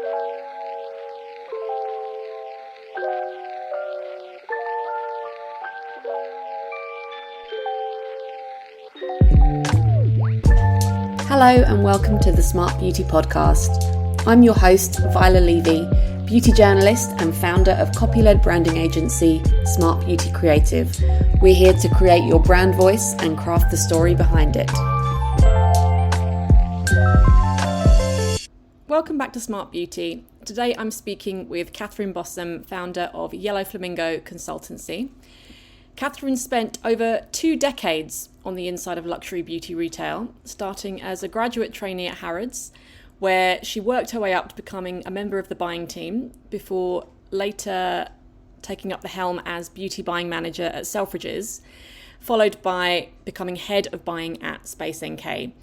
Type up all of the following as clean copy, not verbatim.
Hello and welcome to the Smart Beauty Podcast. I'm your host, Viola Levy, beauty journalist and founder of copy-led branding agency, Smart Beauty Creative. We're here to create your brand voice and craft the story behind it. Welcome back to Smart Beauty. Today I'm speaking with Catherine Bossom, founder of Flamingo consultancy. Catherine spent over 2 decades on the inside of luxury beauty retail, starting as a graduate trainee at Harrods, where she worked her way up to becoming a member of the buying team before later taking up the helm as beauty buying manager at Selfridges, followed by becoming head of buying at Space NK.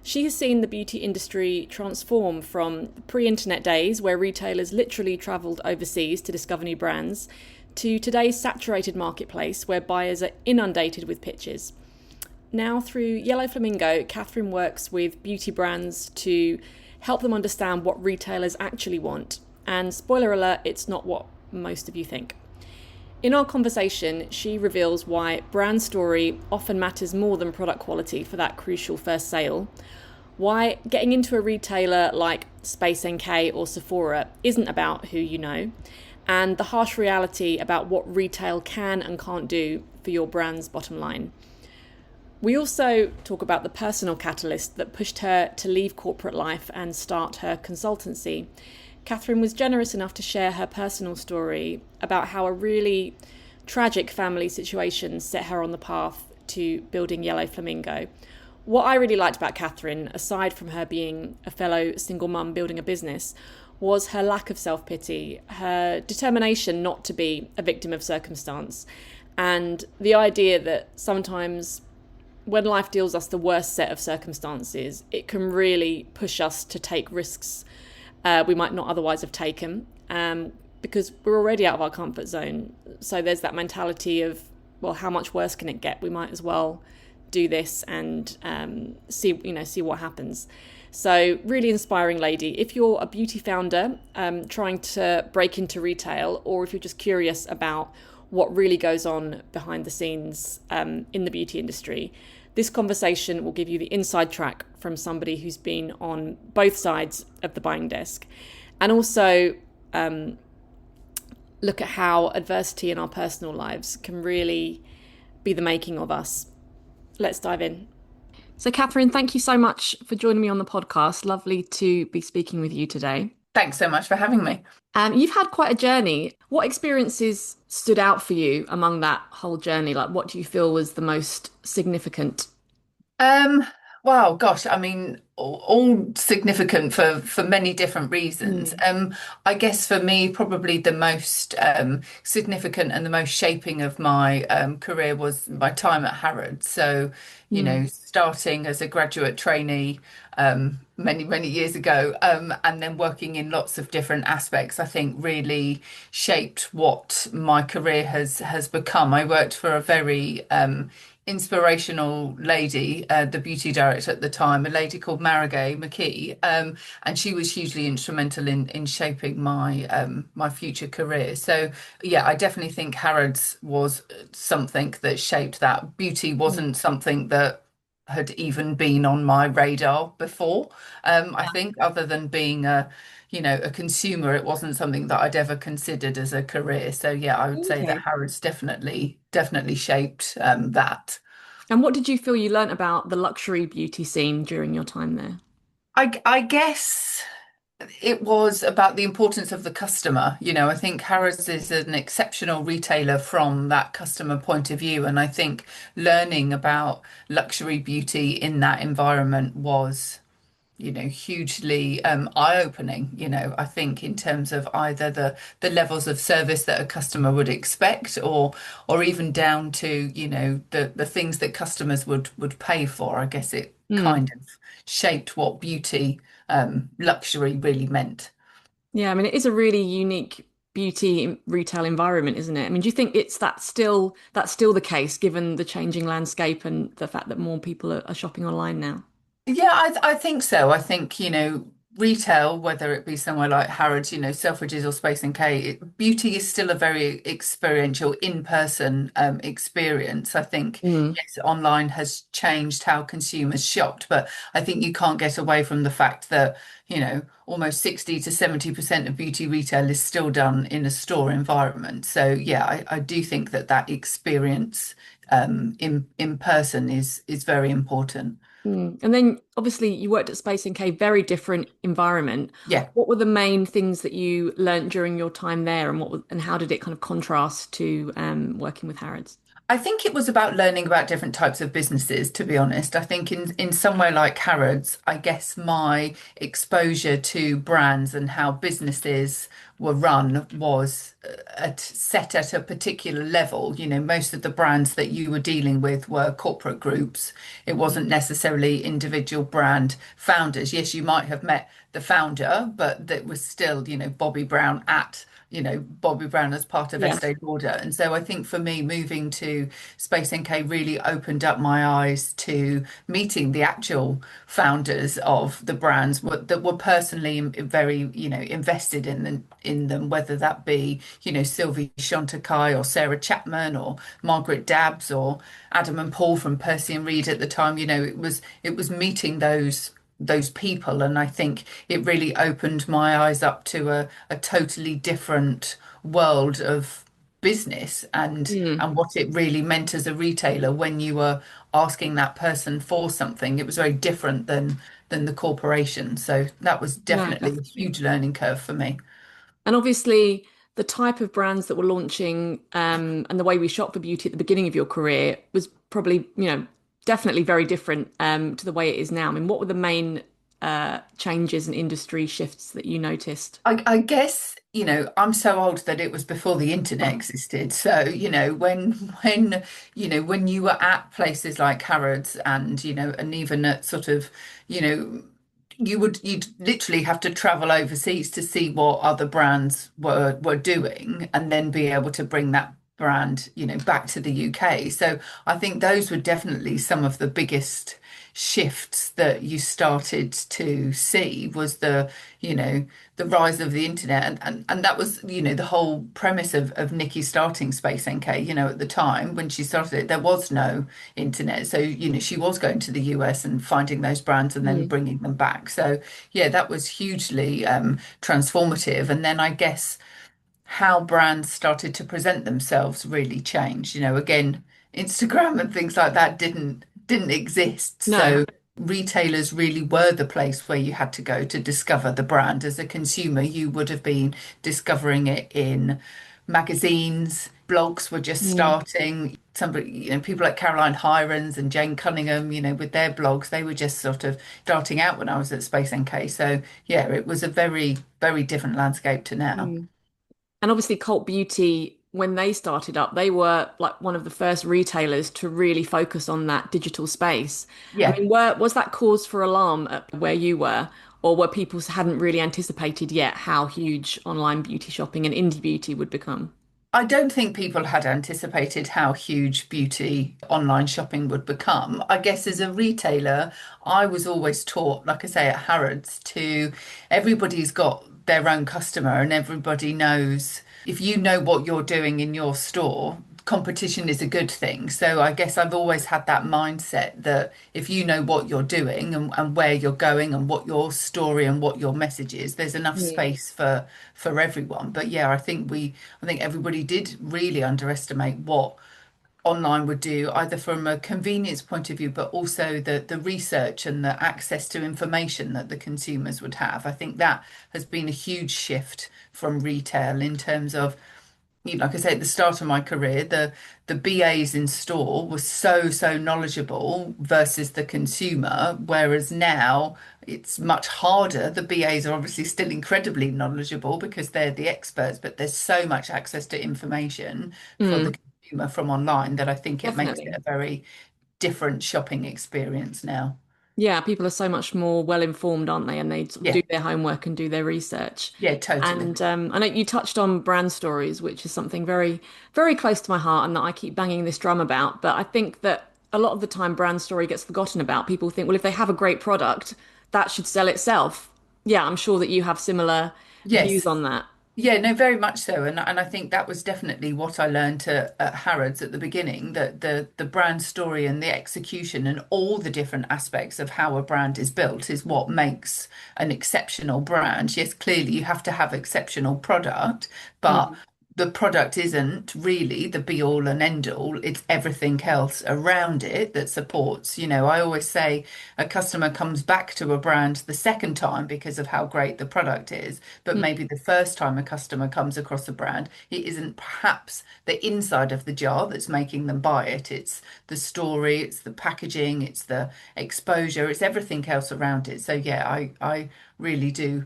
She has seen the beauty industry transform from the pre-internet days where retailers literally travelled overseas to discover new brands to today's saturated marketplace where buyers are inundated with pitches. Now through Flamingo, Catherine works with beauty brands to help them understand what retailers actually want. And spoiler alert, it's not what most of you think. In our conversation, she reveals why brand story often matters more than product quality for that crucial first sale, why getting into a retailer like Space NK or Sephora isn't about who you know, and the harsh reality about what retail can and can't do for your brand's bottom line. We also talk about the personal catalyst that pushed her to leave corporate life and start her consultancy. Catherine was generous enough to share her personal story about how a really tragic family situation set her on the path to building Flamingo. What I really liked about Catherine, aside from her being a fellow single mum building a business, was her lack of self-pity, her determination not to be a victim of circumstance, and the idea that sometimes when life deals us the worst set of circumstances, it can really push us to take risks we might not otherwise have taken, because we're already out of our comfort zone. So there's that mentality of, well, how much worse can it get? We might as well do this and see what happens. So really inspiring lady. If you're a beauty founder trying to break into retail, or if you're just curious about what really goes on behind the scenes in the beauty industry, this conversation will give you the inside track from somebody who's been on both sides of the buying desk, and also look at how adversity in our personal lives can really be the making of us. Let's dive in. So Catherine, thank you so much for joining me on the podcast. Lovely to be speaking with you today. Thanks so much for having me. You've had quite a journey. What experiences stood out for you among that whole journey? Like, what do you feel was the most significant? Wow, gosh, I mean, all significant for many different reasons. I guess for me, probably the most significant and the most shaping of my career was my time at Harrods. So, starting as a graduate trainee many years ago, and then working in lots of different aspects, I think really shaped what my career has become. I worked for a very inspirational lady, the beauty director at the time, a lady called Marigay McKee, and she was hugely instrumental in shaping my future career. So yeah, I definitely think Harrods was something that shaped that. Beauty wasn't something that had even been on my radar before. I think other than being a consumer, it wasn't something that I'd ever considered as a career. So yeah, I would say that Harrods definitely shaped that. And what did you feel you learnt about the luxury beauty scene during your time there? I guess it was about the importance of the customer. I think Harrods is an exceptional retailer from that customer point of view. And I think learning about luxury beauty in that environment was hugely eye-opening. I think in terms of either the levels of service that a customer would expect, or even down to the things that customers would pay for. I guess it kind of shaped what beauty luxury really meant. Yeah, I mean, it is a really unique beauty retail environment, isn't it? I mean, do you think that's still the case given the changing landscape and the fact that more people are shopping online now? Yeah, I think so. I think, retail, whether it be somewhere like Harrods, Selfridges or Space NK, beauty is still a very experiential, in-person experience. I think, Mm. yes, online has changed how consumers shopped, but I think you can't get away from the fact that, almost 60 to 70% of beauty retail is still done in a store environment. So yeah, I do think that that experience in person is very important. Mm. And then obviously you worked at Space NK, very different environment. Yeah. What were the main things that you learned during your time there, and and how did it kind of contrast to working with Harrods? I think it was about learning about different types of businesses, to be honest. I think in somewhere like Harrods, I guess my exposure to brands and how businesses were run was set at a particular level. Most of the brands that you were dealing with were corporate groups. It wasn't necessarily individual brand founders. Yes, you might have met the founder, but that was still, Bobby Brown at Bobby Brown as part of Yeah. Estee Lauder. And so I think for me, moving to Space NK really opened up my eyes to meeting the actual founders of the brands that were personally very, invested in them, whether that be, Sylvie Chantecaille or Sarah Chapman or Margaret Dabbs or Adam and Paul from Percy and Reed at the time. It was meeting those people. And I think it really opened my eyes up to a totally different world of business and Mm. and what it really meant as a retailer when you were asking that person for something. It was very different than the corporation. So that was No, definitely a definitely. huge learning curve for me. And obviously, the type of brands that were launching and the way we shop for beauty at the beginning of your career was probably, definitely very different to the way it is now. I mean, what were the main changes and industry shifts that you noticed? I guess, I'm so old that it was before the internet existed. So, when you were at places like Harrods and even at sort of, you know, you'd literally have to travel overseas to see what other brands were doing and then be able to bring that brand, back to the UK. So I think those were definitely some of the biggest shifts that you started to see was the rise of the internet and that was the whole premise of Nikki starting Space NK. At the time when she started it there was no internet, so she was going to the US and finding those brands and then Mm. bringing them back. So yeah, that was hugely transformative. And then I guess how brands started to present themselves really changed. Again, Instagram and things like that didn't exist. No. So retailers really were the place where you had to go to discover the brand. As a consumer, you would have been discovering it in magazines, blogs were just Mm. starting. Somebody, people like Caroline Hirons and Jane Cunningham, with their blogs, they were just sort of starting out when I was at Space NK. So yeah, it was a very, very different landscape to now. Mm. And obviously, Cult Beauty, when they started up, they were like one of the first retailers to really focus on that digital space. I Yeah. mean, was that cause for alarm at where you were, or were people hadn't really anticipated yet how huge online beauty shopping and indie beauty would become? I don't think people had anticipated how huge beauty online shopping would become. I guess as a retailer, I was always taught, like I say, at Harrods, everybody's got their own customer and everybody knows if you know what you're doing in your store, competition is a good thing. So I guess I've always had that mindset that if you know what you're doing and where you're going and what your story and what your message is, there's enough Mm. space for everyone. But yeah, I think everybody did really underestimate what online would do, either from a convenience point of view, but also the research and the access to information that the consumers would have. I think that has been a huge shift from retail in terms of, like I say, at the start of my career, the BAs in store were so knowledgeable versus the consumer, whereas now it's much harder. The BAs are obviously still incredibly knowledgeable because they're the experts, but there's so much access to information for the Mm. consumer from online that I think it makes it Definitely. a very different shopping experience now. Yeah, people are so much more well informed, aren't they? And they sort of Yeah, do their homework and do their research. yeah, totally. And I know you touched on brand stories, which is something very, very close to my heart and that I keep banging this drum about. But I think that a lot of the time, brand story gets forgotten about. People think, well, if they have a great product, that should sell itself. yeah, I'm sure that you have similar views Yes. on that. Yeah, no, very much so, and I think that was definitely what I learned at Harrods at the beginning, that the brand story and the execution and all the different aspects of how a brand is built is what makes an exceptional brand. Yes, clearly you have to have exceptional product, but Mm. the product isn't really the be all and end all. It's everything else around it that supports. I always say a customer comes back to a brand the second time because of how great the product is, but Mm. maybe the first time a customer comes across a brand, it isn't perhaps the inside of the jar that's making them buy it. It's the story, it's the packaging, it's the exposure, it's everything else around it. So yeah, I really do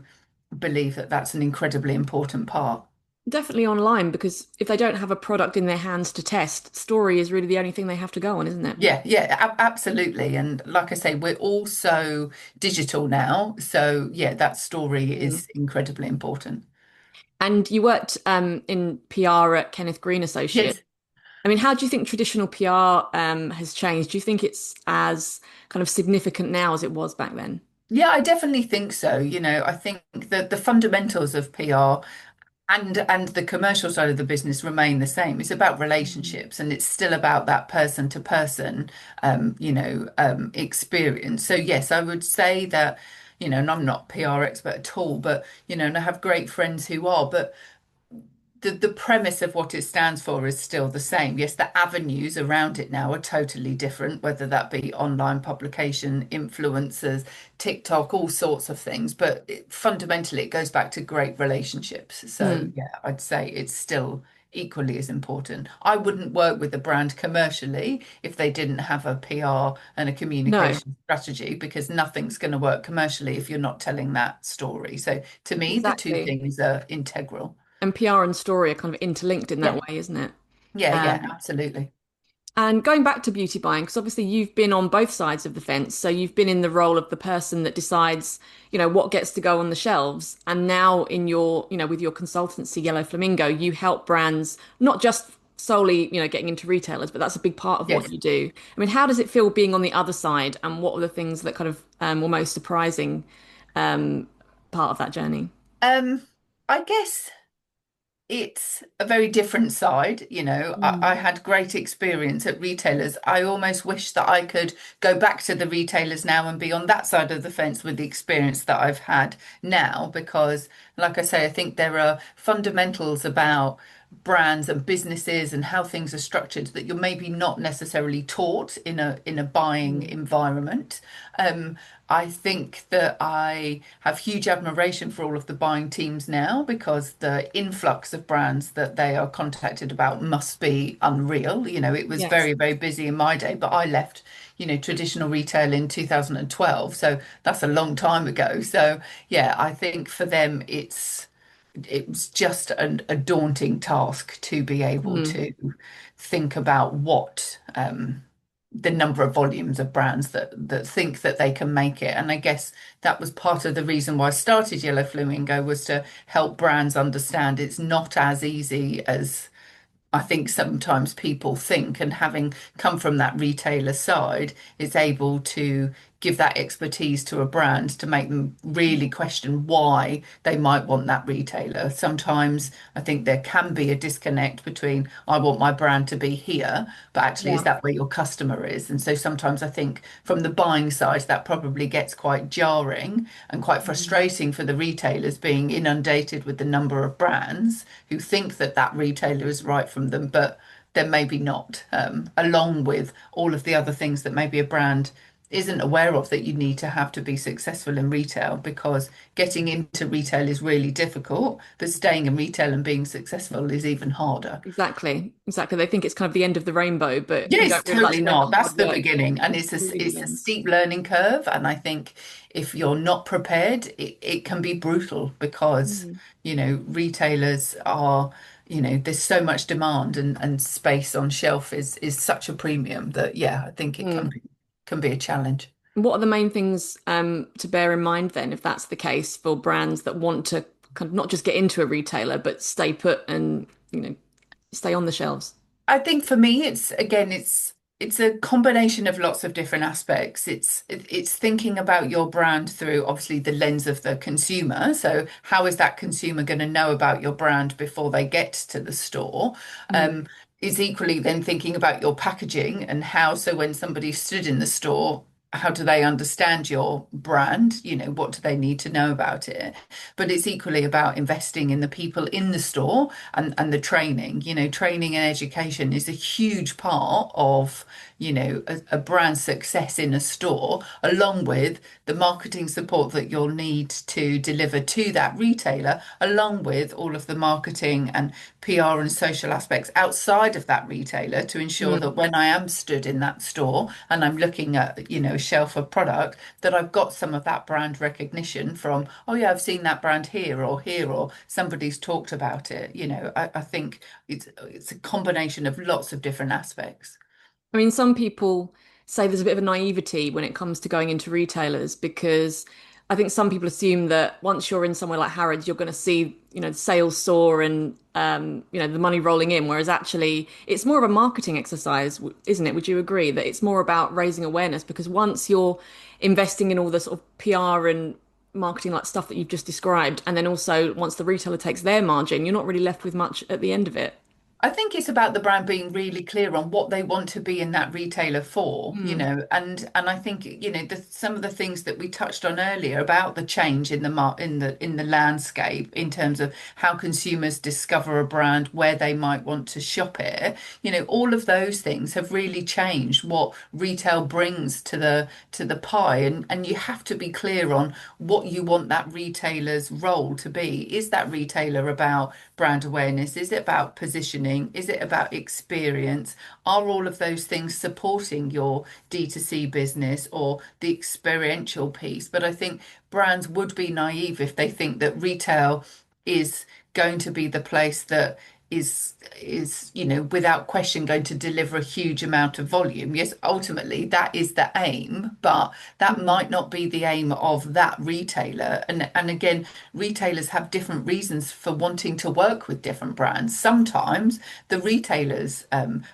believe that that's an incredibly important part. Definitely online, because if they don't have a product in their hands to test, story is really the only thing they have to go on, isn't it? Yeah, yeah, absolutely. And like I say, we're all so digital now. So yeah, that story Mm. is incredibly important. And you worked in PR at Kenneth Green Associates. Yes. I mean, how do you think traditional PR has changed? Do you think it's as kind of significant now as it was back then? Yeah, I definitely think so. I think that the fundamentals of PR and the commercial side of the business remain the same. It's about Mm. relationships and it's still about that person to person, experience. So yes, I would say that, and I'm not PR expert at all, but, and I have great friends who are, but the premise of what it stands for is still the same. Yes, the avenues around it now are totally different, whether that be online publication, influencers, TikTok, all sorts of things. But fundamentally, it goes back to great relationships. So, Mm. yeah, I'd say it's still equally as important. I wouldn't work with a brand commercially if they didn't have a PR and a No, communication strategy, because nothing's going to work commercially if you're not telling that story. So, to me, the two exactly. things are integral. And PR and story are kind of interlinked in that Yeah. way, isn't it? Yeah, yeah, Um, absolutely. and going back to beauty buying, because obviously you've been on both sides of the fence. So you've been in the role of the person that decides, what gets to go on the shelves. And now in your, with your consultancy, Yellow Flamingo, you help brands not just solely, getting into retailers, but that's a big part of what Yes. you do. I mean, how does it feel being on the other side? And what were the things that kind of were most surprising um, part of that journey? Um, I guess it's a very different side. I Mm. had great experience at retailers. I almost wish that I could go back to the retailers now and be on that side of the fence with the experience that I've had now, because, like I say, I think there are fundamentals about brands and businesses and how things are structured that you're maybe not necessarily taught in a buying Mm. environment. Um, I think that I have huge admiration for all of the buying teams now, because the influx of brands that they are contacted about must be unreal. It was Yes. very, very busy in my day, but I left, traditional retail in 2012. So that's a long time ago. So yeah, I think for them, it was just a daunting task to be able Mm. to think about what the number of volumes of brands that think that they can make it. And I guess that was part of the reason why I started Yellow Flamingo, was to help brands understand it's not as easy as I think sometimes people think, and having come from that retailer side, is able to give that expertise to a brand to make them really question why they might want that retailer. Sometimes I think there can be a disconnect between, I want my brand to be here, but actually, is Yeah. that where your customer is? And so sometimes I think from the buying side, that probably gets quite jarring and quite Mm. frustrating for the retailers, being inundated with the number of brands who think that that retailer is right from them, but then maybe not, along with all of the other things that maybe a brand isn't aware of that you need to have to be successful in retail, because getting into retail is really difficult, but staying in retail and being successful is even harder. Exactly. Exactly. They think it's kind of the end of the rainbow, but you Yes, don't realize totally the not. That's hard the work beginning, and really it's a begins. steep learning curve. And I think if you're not prepared, it can be brutal, because Mm. retailers are, there's so much demand, and space on shelf is such a premium that, yeah, I think it Mm. can be a challenge. What are the main things to bear in mind then, if that's the case, for brands that want to kind of not just get into a retailer, but stay put and, stay on the shelves? I think for me, it's again, it's It's a combination of lots of different aspects. It's thinking about your brand through obviously the lens of the consumer. So how is that consumer going to know about your brand before they get to the store? Mm. Um, is equally then thinking about your packaging and how, so when somebody stood in the store, how do they understand your brand? What do they need to know about it? But it's equally about investing in the people in the store and the training. Training and education is a huge part of a brand success in a store, along with the marketing support that you'll need to deliver to that retailer, along with all of the marketing and PR and social aspects outside of that retailer to ensure Mm. that when I am stood in that store and I'm looking at, a shelf of product, that I've got some of that brand recognition from, oh yeah, I've seen that brand here, or somebody's talked about it. I think it's a combination of lots of different aspects. I mean, some people say there's a bit of a naivety when it comes to going into retailers because I think some people assume that once you're in somewhere like Harrods, you're going to see, the sales soar and, the money rolling in. Whereas actually, it's more of a marketing exercise, isn't it? Would you agree that it's more about raising awareness? Because once you're investing in all the sort of PR and marketing like stuff that you've just described, and then also once the retailer takes their margin, you're not really left with much at the end of it. I think it's about the brand being really clear on what they want to be in that retailer for, Mm. and I think, some of the things that we touched on earlier about the change in the in the landscape in terms of how consumers discover a brand, where they might want to shop it, all of those things have really changed what retail brings to the pie, and you have to be clear on what you want that retailer's role to be. Is that retailer about brand awareness? Is it about positioning? Is it about experience? Are all of those things supporting your D2C business or the experiential piece? But I think brands would be naive if they think that retail is going to be the place that is without question going to deliver a huge amount of volume. Yes, ultimately that is the aim, but that might not be the aim of that retailer. And again, retailers have different reasons for wanting to work with different brands. Sometimes the retailer's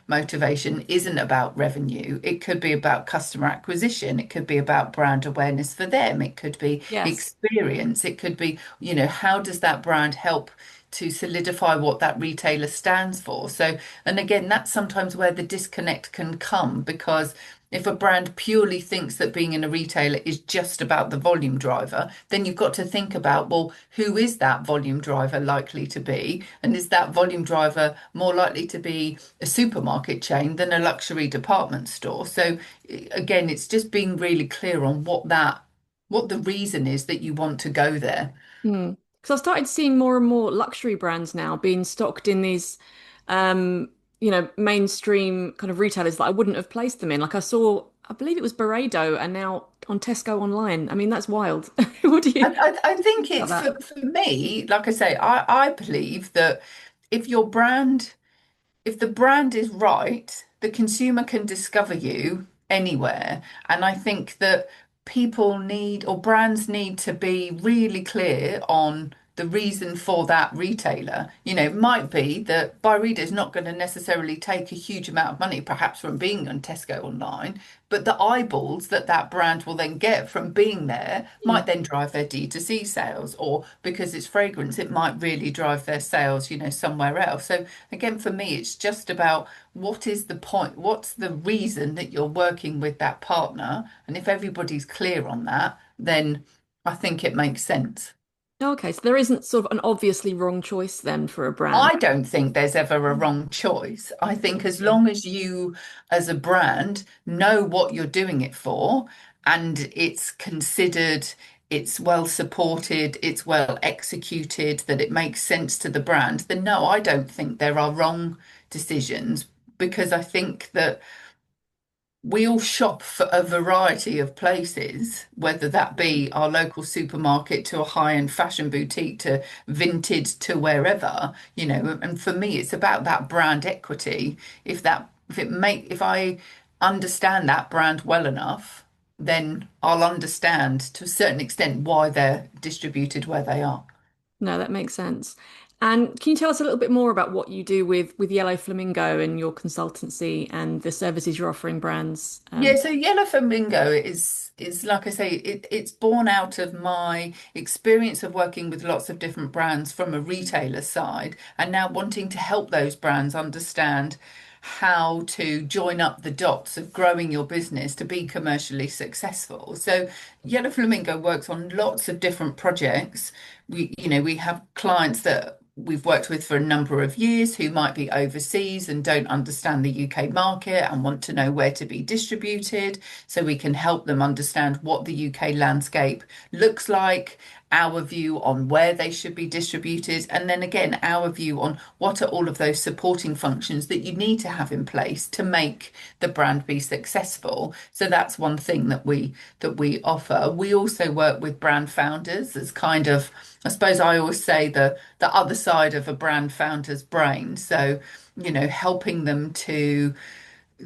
motivation isn't about revenue. It could be about customer acquisition. It could be about brand awareness for them. It could be Yes. experience. It could be, how does that brand help to solidify what that retailer stands for? So, and again, that's sometimes where the disconnect can come, because if a brand purely thinks that being in a retailer is just about the volume driver, then you've got to think about, well, who is that volume driver likely to be? And is that volume driver more likely to be a supermarket chain than a luxury department store? So again, it's just being really clear on what the reason is that you want to go there. Because I started seeing more and more luxury brands now being stocked in these, mainstream kind of retailers that I wouldn't have placed them in. Like I saw, I believe it was Byredo, and now on Tesco online. I mean, that's wild. What do you I think think about it's that? for me, like I say, I believe that if your brand, if the brand is right, the consumer can discover you anywhere. And I think that people need, or brands need to be really clear on the reason for that retailer. It might be that Byredo is not going to necessarily take a huge amount of money, perhaps from being on Tesco online, but the eyeballs that that brand will then get from being there Mm. might then drive their D2C sales, or because it's fragrance, it might really drive their sales, somewhere else. So again, for me, it's just about what is the point, what's the reason that you're working with that partner, and if everybody's clear on that, then I think it makes sense. Okay, so there isn't sort of an obviously wrong choice then for a brand. I don't think there's ever a wrong choice. I think as Okay. long as you, as a brand, know what you're doing it for, and it's considered, it's well supported, it's well executed, that it makes sense to the brand, then no, I don't think there are wrong decisions, because I think that we all shop for a variety of places, whether that be our local supermarket to a high-end fashion boutique to vintage to wherever, and for me, it's about that brand equity. If I understand that brand well enough, then I'll understand to a certain extent why they're distributed where they are. No, that makes sense. And can you tell us a little bit more about what you do with Yellow Flamingo and your consultancy and the services you're offering brands? Yeah, so Yellow Flamingo is like I say, it's born out of my experience of working with lots of different brands from a retailer side, and now wanting to help those brands understand how to join up the dots of growing your business to be commercially successful. So Yellow Flamingo works on lots of different projects. We have clients that we've worked with for a number of years who might be overseas and don't understand the UK market and want to know where to be distributed. So we can help them understand what the UK landscape looks like, our view on where they should be distributed, and then again, our view on what are all of those supporting functions that you need to have in place to make the brand be successful. So that's one thing that we offer. We also work with brand founders as kind of, I suppose I always say the other side of a brand founder's brain. So, helping them to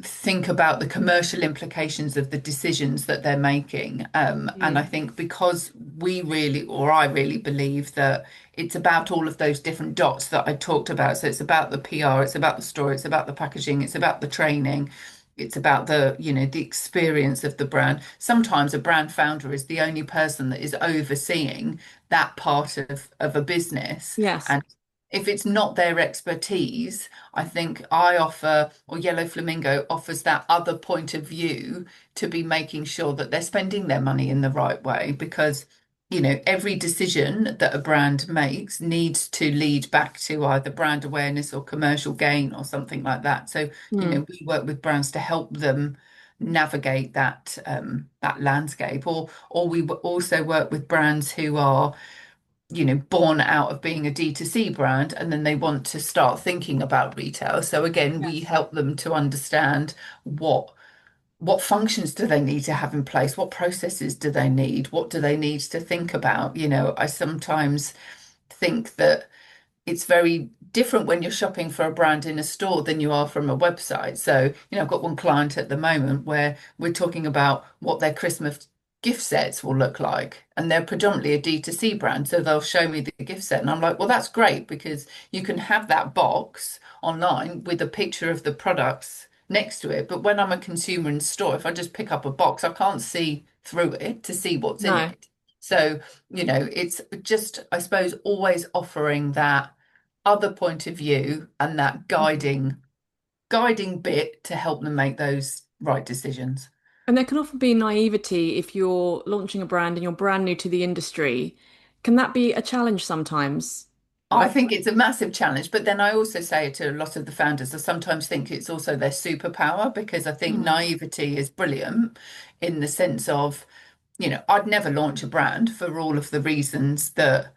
think about the commercial implications of the decisions that they're making. And I Mm. think because I really believe that it's about all of those different dots that I talked about. So it's about the PR, it's about the story, it's about the packaging, it's about the training. It's about the experience of the brand. Sometimes a brand founder is the only person that is overseeing that part of a business. Yes. And if it's not their expertise, I think I offer, or Yellow Flamingo offers that other point of view to be making sure that they're spending their money in the right way because, every decision that a brand makes needs to lead back to either brand awareness or commercial gain or something like that. So, Mm. we work with brands to help them navigate that landscape, or we also work with brands who are born out of being a D2C brand and then they want to start thinking about retail. So again, we Yes. help them to understand what functions do they need to have in place? What processes do they need? What do they need to think about? I sometimes think that it's very different when you're shopping for a brand in a store than you are from a website. So, I've got one client at the moment where we're talking about what their Christmas gift sets will look like. And they're predominantly a D2C brand. So they'll show me the gift set. And I'm like, well, that's great because you can have that box online with a picture of the products next to it. But when I'm a consumer in store, if I just pick up a box, I can't see through it to see what's in No. it. So, it's just, I suppose, always offering that other point of view and that Mm. guiding bit to help them make those right decisions. And there can often be naivety if you're launching a brand and you're brand new to the industry. Can that be a challenge sometimes? I Like, think it's a massive challenge, but then I also say to a lot of the founders, I sometimes think it's also their superpower because I think mm, naivety is brilliant in the sense of, I'd never launch a brand for all of the reasons that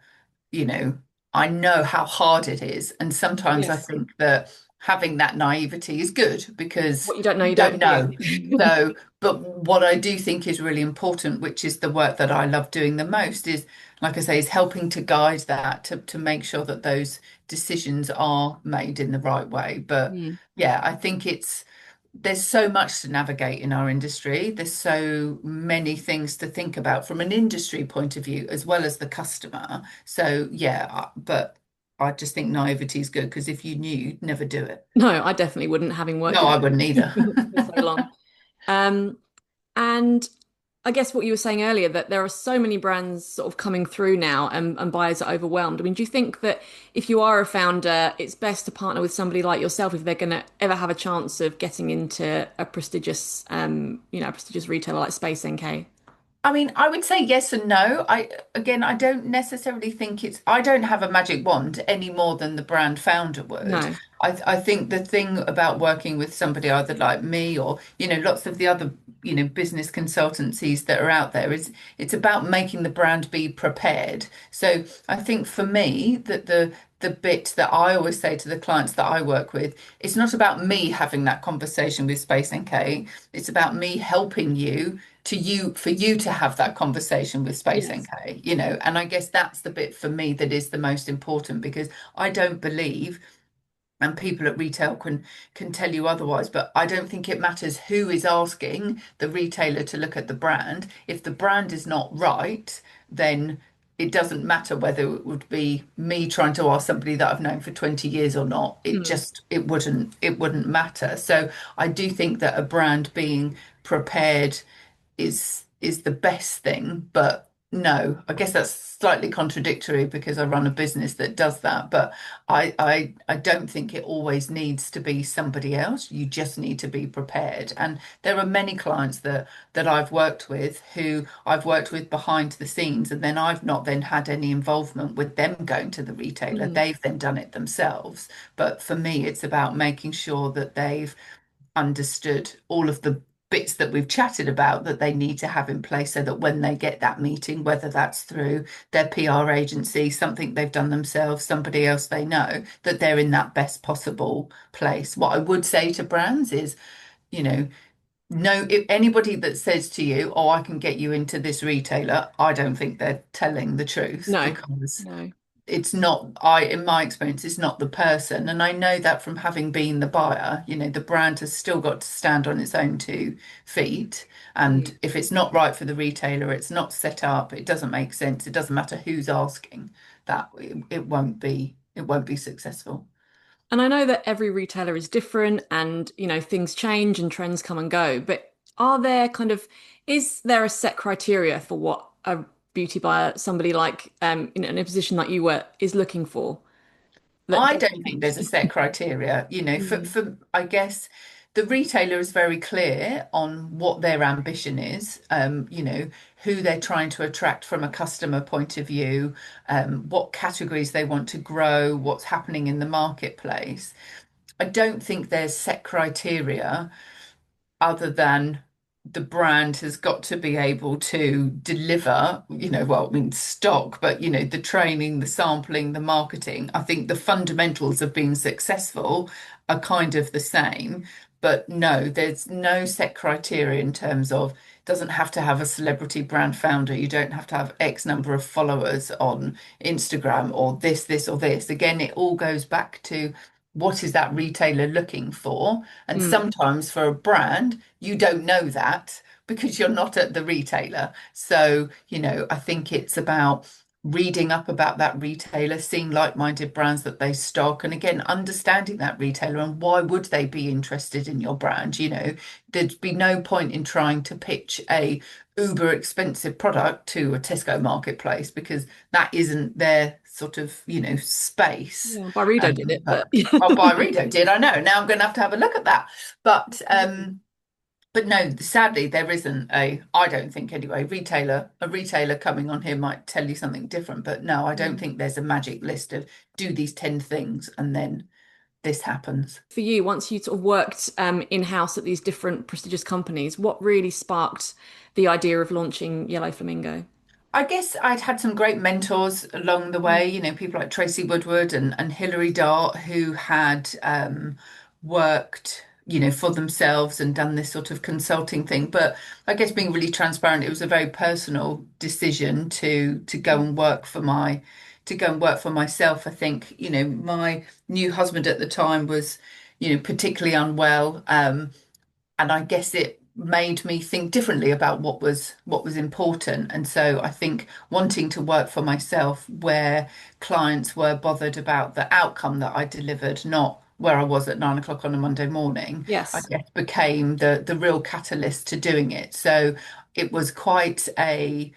you know, I know how hard it is. And sometimes I yes. think that having that naivety is good because What you don't know, you you don't don't know. do. So, but what I do think is really important, which is the work that I love doing the most, is, like I say, is helping to guide that to make sure that those decisions are made in the right way. But Mm. yeah, I think there's so much to navigate in our industry. There's so many things to think about from an industry point of view, as well as the customer. So, yeah, but I just think naivety is good because if you knew, you'd never do it. No, I definitely wouldn't, having worked No, in I wouldn't either. for so long. Um, and I guess what you were saying earlier, that there are so many brands sort of coming through now and buyers are overwhelmed. I mean, do you think that if you are a founder, it's best to partner with somebody like yourself if they're going to ever have a chance of getting into a prestigious, a prestigious retailer like Space NK? I mean, I would say yes and no. I don't necessarily think I don't have a magic wand any more than the brand founder would. No. I think the thing about working with somebody either like me or, lots of the other, business consultancies that are out there is it's about making the brand be prepared. So I think for me that the bit that I always say to the clients that I work with, it's not about me having that conversation with Space NK. It's about me helping for you to have that conversation with Space Yes. NK, and I guess that's the bit for me that is the most important because I don't believe, and people at retail can tell you otherwise, but I don't think it matters who is asking the retailer to look at the brand. If the brand is not right, then it doesn't matter whether it would be me trying to ask somebody that I've known for 20 years or not. Mm. It wouldn't matter. So I do think that a brand being prepared is the best thing. But no, I guess that's slightly contradictory because I run a business that does that. But I don't think it always needs to be somebody else. You just need to be prepared. And there are many clients that I've worked with who I've worked with behind the scenes, and then I've not then had any involvement with them going to the retailer. Mm. They've then done it themselves. But for me, it's about making sure that they've understood all of the bits that we've chatted about that they need to have in place so that when they get that meeting, whether that's through their PR agency, something they've done themselves, somebody else they know, that they're in that best possible place. What I would say to brands is, you know, no, if anybody that says to you, "Oh, I can get you into this retailer," I don't think they're telling the truth No, because no. it's not, in my experience, it's not the person. And I know that from having been the buyer, the brand has still got to stand on its own 2 feet. Mm. And if it's not right for the retailer, it's not set up, it doesn't make sense, it doesn't matter who's asking, that it won't be successful. And I know that every retailer is different and, things change and trends come and go, but is there a set criteria for what a beauty buyer, somebody like, in a position like you were, is looking for that I doesn't don't think there's change? a set criteria. Mm. For I guess the retailer is very clear on what their ambition is, who they're trying to attract from a customer point of view, what categories they want to grow, what's happening in the marketplace. I don't think there's set criteria other than the brand has got to be able to deliver, well, I mean, stock, but, the training, the sampling, the marketing. I think the fundamentals of being successful are kind of the same. But no, there's no set criteria in terms of doesn't have to have a celebrity brand founder. You don't have to have X number of followers on Instagram or this, or this. Again, it all goes back to what is that retailer looking for? And Mm. sometimes for a brand, you don't know that because you're not at the retailer. So, I think it's about reading up about that retailer, seeing like-minded brands that they stock, and again, understanding that retailer and why would they be interested in your brand. There'd be no point in trying to pitch a uber expensive product to a Tesco marketplace because that isn't their sort of, space. Yeah, Byredo did it, but Oh, Byredo did, I know. Now I'm going to have a look at that. But no, sadly, there isn't I don't think anyway, a retailer coming on here might tell you something different, but no, I don't Mm. think there's a magic list of do these 10 things and then this happens. For you, once you sort of worked in-house at these different prestigious companies, what really sparked the idea of launching Yellow Flamingo? I guess I'd had some great mentors along the way, people like Tracy Woodward and Hilary Dart who had worked, for themselves and done this sort of consulting thing. But I guess being really transparent, it was a very personal decision to go and work for myself. I think, my new husband at the time was, particularly unwell. And I guess it made me think differently about what was important. And so I think wanting to work for myself where clients were bothered about the outcome that I delivered, not where I was at 9 o'clock on a Monday morning, I Yes. guess became the real catalyst to doing it. So it was quite a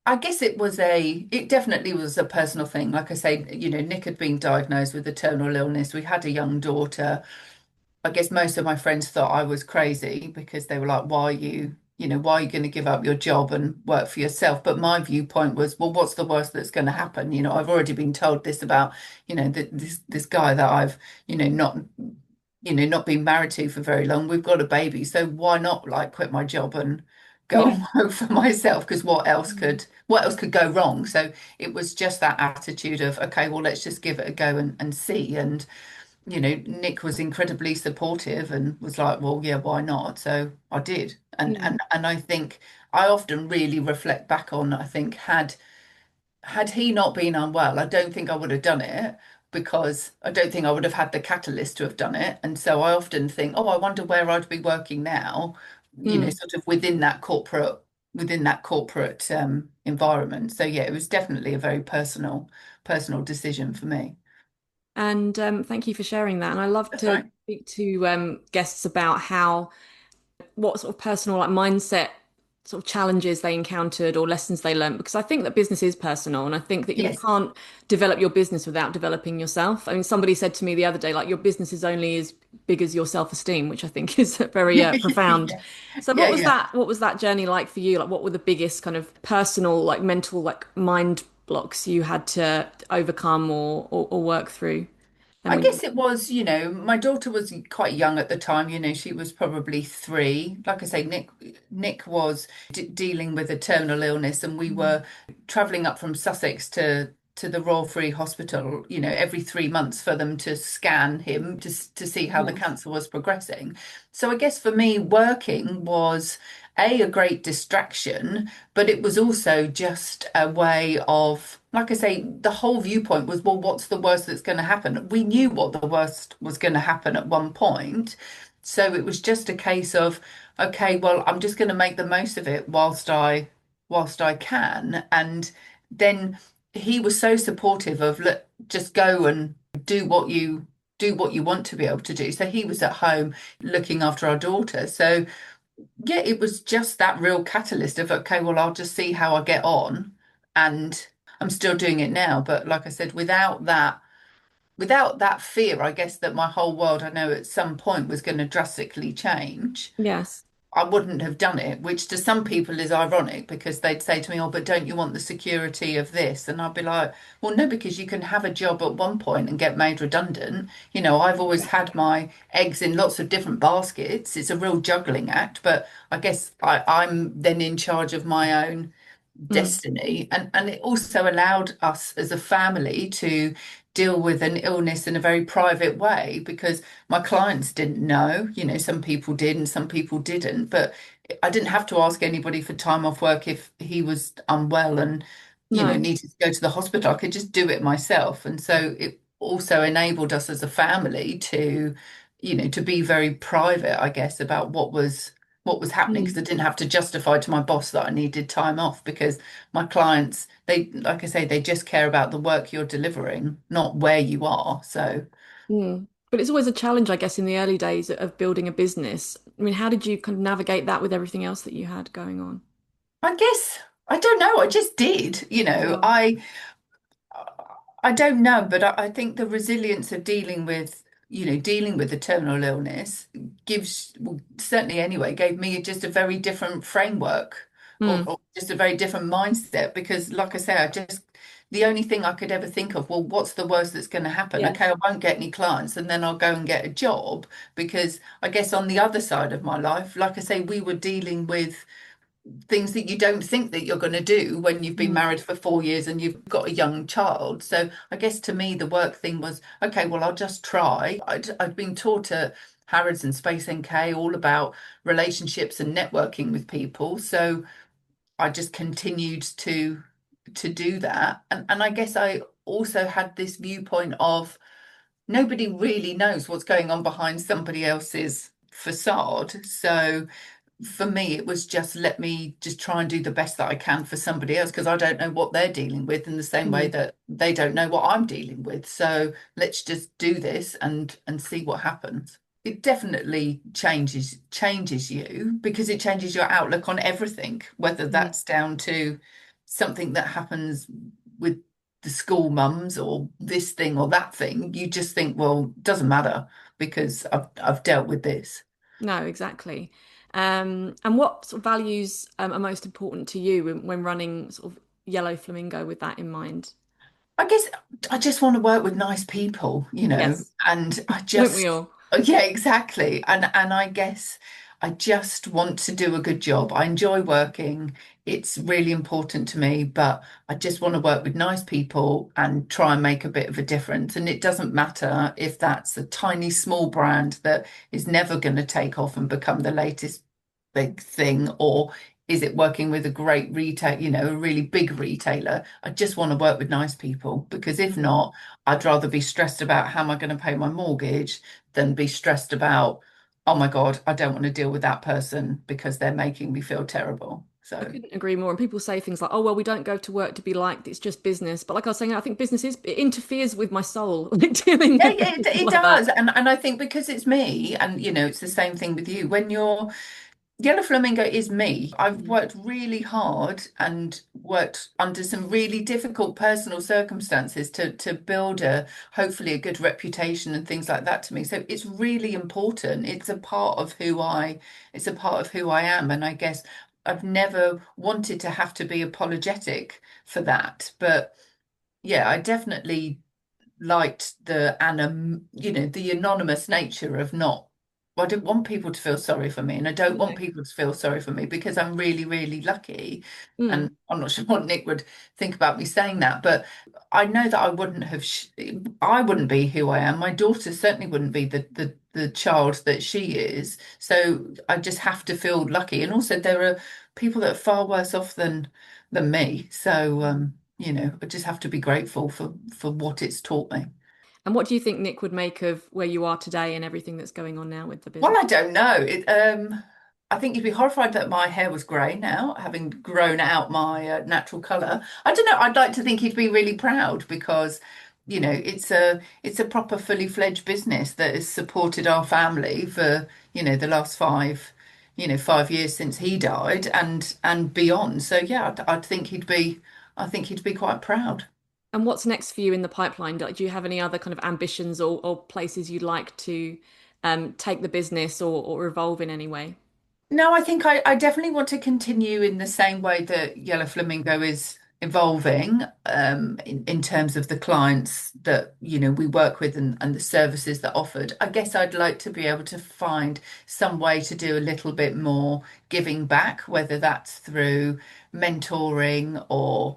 I guess it definitely was a personal thing. Like I say, Nick had been diagnosed with a terminal illness. We had a young daughter. I guess most of my friends thought I was crazy because they were like, why are you going to give up your job and work for yourself? But my viewpoint was, well, what's the worst that's going to happen? I've already been told this about, this guy that I've, not, not been married to for very long. We've got a baby. So why not like quit my job and go Yeah. and work for myself? Because what else could go wrong? So it was just that attitude of, okay, well, let's just give it a go and see. And Nick was incredibly supportive and was like, well, yeah, why not? So I did. And Mm. and I think I often really reflect back on, I think had he not been unwell, I don't think I would have done it because I don't think I would have had the catalyst to have done it. And so I often think, oh, I wonder where I'd be working now, Mm. sort of within that corporate. within that corporate environment. So yeah, it was definitely a very personal decision for me. And thank you for sharing that. And I love That's to right. speak to guests about how what sort of personal like mindset sort of challenges they encountered or lessons they learned because I think that business is personal and I think that you Yes. can't develop your business without developing yourself. I mean, somebody said to me the other day, like your business is only as big as your self-esteem, which I think is very profound. Yeah. So Yeah, yeah. what was that journey like for you? Like what were the biggest kind of personal, like mental, like mind blocks you had to overcome or work through? And I when guess it was, my daughter was quite young at the time, she was probably 3. Like I say, Nick was dealing with a terminal illness, and we were traveling up from Sussex to the Royal Free Hospital, every 3 months for them to scan him to see how the yes. cancer was progressing. So I guess for me, working was a great distraction, but it was also just a way of, like I say, the whole viewpoint was, well, what's the worst that's going to happen? We knew what the worst was going to happen at one point. So it was just a case of, okay, well, I'm just going to make the most of it whilst I can. And then he was so supportive of, look, just go and do what you want to be able to do. So he was at home looking after our daughter. So yeah, it was just that real catalyst of, okay, well, I'll just see how I get on. And I'm still doing it now. But like I said, without that fear, I guess that my whole world, I know at some point was going to drastically change. Yes. I wouldn't have done it, which to some people is ironic because they'd say to me, "Oh, but don't you want the security of this?" And I'd be like, "Well, no, because you can have a job at one point and get made redundant. I've always had my eggs in lots of different baskets. It's a real juggling act, but I guess I'm then in charge of my own Mm. destiny." And it also allowed us as a family to deal with an illness in a very private way because my clients didn't know. Some people did and some people didn't, but I didn't have to ask anybody for time off work if he was unwell and No. needed to go to the hospital. I could just do it myself. And so it also enabled us as a family to be very private, I guess, about what was happening, because Mm. I didn't have to justify to my boss that I needed time off, because my clients, they, like I say, they just care about the work you're delivering, not where you are. So Mm. But it's always a challenge, I guess, in the early days of building a business. I mean, how did you kind of navigate that with everything else that you had going on? I guess I don't know. I just did. Yeah. I don't know, but I think the resilience of dealing with the terminal illness gives, well, certainly anyway, gave me just a very different framework, or, Mm. or just a very different mindset. Because, like I say, the only thing I could ever think of, well, what's the worst that's going to happen? Okay, Yes. I won't get any clients, and then I'll go and get a job. Because I guess on the other side of my life, like I say, we were dealing with things that you don't think that you're going to do when you've been Mm. married for 4 years and you've got a young child. So I guess to me, the work thing was, okay, well, I'll just try. I'd been taught at Harrods and Space NK all about relationships and networking with people. So I just continued to do that. And I guess I also had this viewpoint of nobody really knows what's going on behind somebody else's facade. So for me, it was just, let me just try and do the best that I can for somebody else, because I don't know what they're dealing with in the same way Mm. that they don't know what I'm dealing with. So let's just do this and see what happens. It definitely changes you, because it changes your outlook on everything, whether Mm. that's down to something that happens with the school mums or this thing or that thing. You just think, well, it doesn't matter because I've dealt with this. No, exactly. And what sort of values are most important to you when running sort of Yellow Flamingo with that in mind? I guess I just want to work with nice people, Yes. and I Don't we just, all? yeah, exactly. And I guess I just want to do a good job. I enjoy working. It's really important to me, but I just want to work with nice people and try and make a bit of a difference. And it doesn't matter if that's a tiny, small brand that is never going to take off and become the latest big thing, or is it working with a great retail, a really big retailer? I just want to work with nice people, because if Mm. not, I'd rather be stressed about how am I going to pay my mortgage than be stressed about, oh my God, I don't want to deal with that person because they're making me feel terrible. I So couldn't agree more. And people say things like, "Oh, well, we don't go to work to be liked. It's just business." But like I was saying, I think it interferes with my soul, like dealing yeah, with yeah, it, people it like that. does. And I think because it's me, and it's the same thing with you. When you're Yellow Flamingo is me. I've Mm. worked really hard and worked under some really difficult personal circumstances to build a hopefully a good reputation and things like that to me. So it's really important. It's a part of who I am. And I guess I've never wanted to have to be apologetic for that. But yeah, I definitely liked the anonymous nature of not. Well, I don't want people to feel sorry for me, and I don't want No. people to feel sorry for me because I'm really, really lucky. Mm. And I'm not sure what Nick would think about me saying that, but I know that I wouldn't be who I am. My daughter certainly wouldn't be the child that she is. So I just have to feel lucky. And also, there are people that are far worse off than me. So I just have to be grateful for what it's taught me. And what do you think Nick would make of where you are today and everything that's going on now with the Well, business? I don't know. I think you'd be horrified that my hair was grey now, having grown out my natural colour. I don't know. I'd like to think he'd be really proud because, it's a proper fully fledged business that has supported our family for, the last 5 years since he died and beyond. So yeah, I think he'd be quite proud. And what's next for you in the pipeline? Do you have any other kind of ambitions or places you'd like to take the business or evolve in any way? No, I think I definitely want to continue in the same way that Yellow Flamingo is evolving, in terms of the clients that, we work with and the services that are offered. I guess I'd like to be able to find some way to do a little bit more giving back, whether that's through mentoring or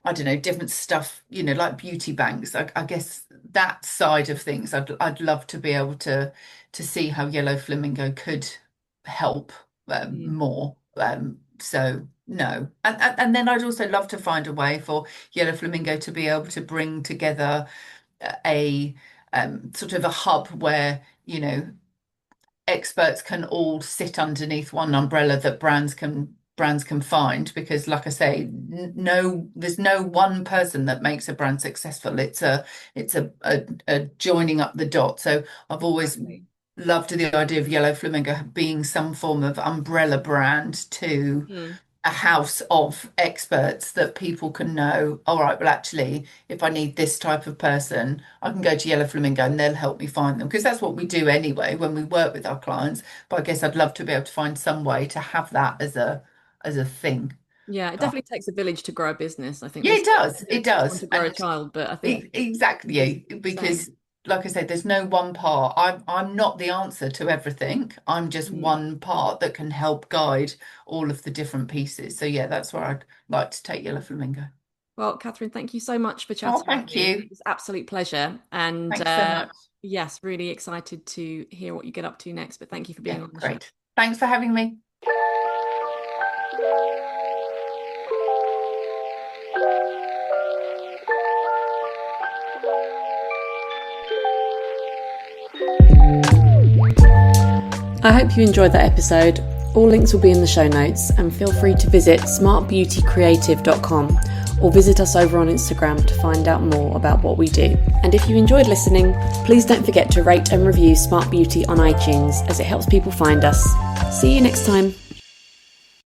I don't know, different stuff, like beauty banks. I guess that side of things, I'd love to be able to see how Yellow Flamingo could help Mm. more. So no, and then I'd also love to find a way for Yellow Flamingo to be able to bring together a sort of a hub where experts can all sit underneath one umbrella that brands can find because like I say no there's no one person that makes a brand successful. It's a joining up the dots. So I've always Exactly. loved the idea of Yellow Flamingo being some form of umbrella brand to Mm. a house of experts that people can know, all right, well, actually, if I need this type of person, I can go to Yellow Flamingo and they'll help me find them. Because that's what we do anyway when we work with our clients. But I guess I'd love to be able to find some way to have that as a thing. Yeah, it Oh, definitely takes a village to grow a business. I think yeah, they it say does. it It takes one does. to grow a And child, but I think it's exactly, the because same. like I said, there's no one part. I'm not the answer to everything. I'm just Mm. one part that can help guide all of the different pieces. So yeah, that's where I'd like to take Yellow Flamingo. Well, Catherine, thank you so much for Oh, chatting with thank me. you. It was an absolute pleasure. And Thanks so much. yes, really excited to hear what you get up to next. But thank you for being Yeah, on the show. great. Thanks for having me. I hope you enjoyed that episode. All links will be in the show notes, and feel free to visit smartbeautycreative.com or visit us over on Instagram to find out more about what we do. And if you enjoyed listening, please don't forget to rate and review Smart Beauty on iTunes as it helps people find us. See you next time.